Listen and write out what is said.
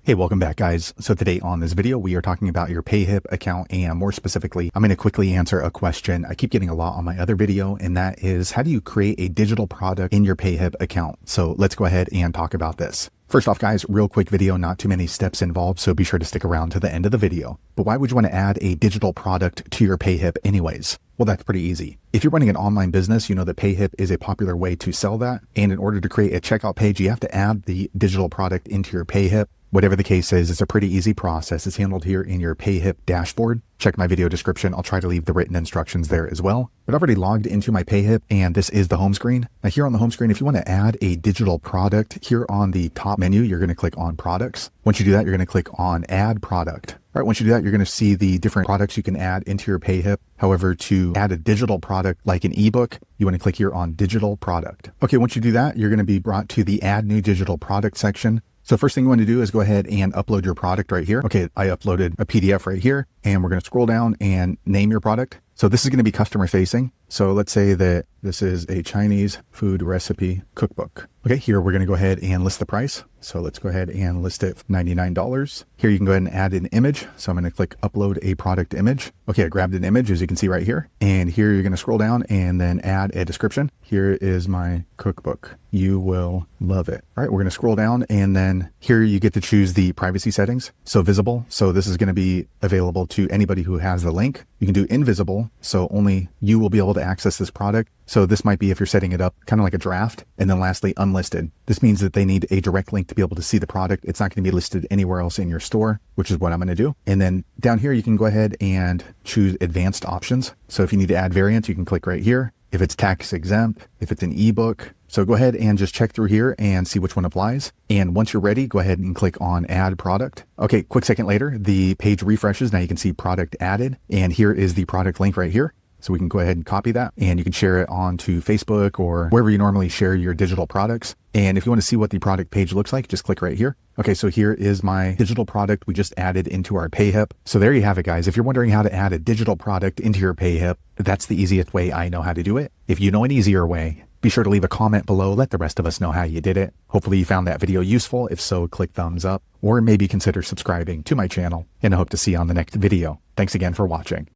Hey, welcome back guys. So today on this video, we are talking about your Payhip account, and more specifically, I'm going to quickly answer a question I keep getting a lot on my other video, and that is, how do you create a digital product in your Payhip account? So let's go ahead and talk about this. First off guys, real quick video, not too many steps involved, so be sure to stick around to the end of the video. But why would you want to add a digital product to your Payhip anyways? Well, that's pretty easy. If you're running an online business, you know that Payhip is a popular way to sell that. And in order to create a checkout page, you have to add the digital product into your Payhip. Whatever the case is, it's a pretty easy process. It's handled here in your Payhip dashboard. Check my video description. I'll try to leave the written instructions there as well. But I've already logged into my Payhip, and this is the home screen. Now here on the home screen, if you want to add a digital product, here on the top menu, you're going to click on products. Once you do that, you're going to click on add product. All right, once you do that, you're going to see the different products you can add into your Payhip. However, to add a digital product like an ebook, you want to click here on digital product. Okay, once you do that, you're going to be brought to the add new digital product section. So first thing you want to do is go ahead and upload your product right here. Okay, I uploaded a PDF right here, and we're going to scroll down and name your product. So this is going to be customer facing. So let's say that this is a Chinese food recipe cookbook. Okay, here we're going to go ahead and list the price. So let's go ahead and list it for $99. Here you can go ahead and add an image. So I'm going to click upload a product image. Okay, I grabbed an image, as you can see right here. And here you're going to scroll down and then add a description. Here is my cookbook. You will love it. All right, we're going to scroll down, and then here you get to choose the privacy settings. So visible. So this is going to be available to anybody who has the link. You can do invisible. So only you will be able to access this product. So this might be if you're setting it up kind of like a draft. And then lastly, unlisted. This means that they need a direct link to be able to see the product. It's not going to be listed anywhere else in your store, which is what I'm going to do. And then down here, you can go ahead and choose advanced options. So if you need to add variants, you can click right here. If it's tax exempt, if it's an ebook. So go ahead and just check through here and see which one applies. And once you're ready, go ahead and click on add product. Okay, quick second later, the page refreshes. Now you can see product added. And here is the product link right here. So we can go ahead and copy that, and you can share it onto Facebook or wherever you normally share your digital products. And if you want to see what the product page looks like, just click right here. Okay, so here is my digital product we just added into our Payhip. So there you have it, guys. If you're wondering how to add a digital product into your Payhip, that's the easiest way I know how to do it. If you know an easier way, be sure to leave a comment below. Let the rest of us know how you did it. Hopefully you found that video useful. If so, click thumbs up, or maybe consider subscribing to my channel, and I hope to see you on the next video. Thanks again for watching.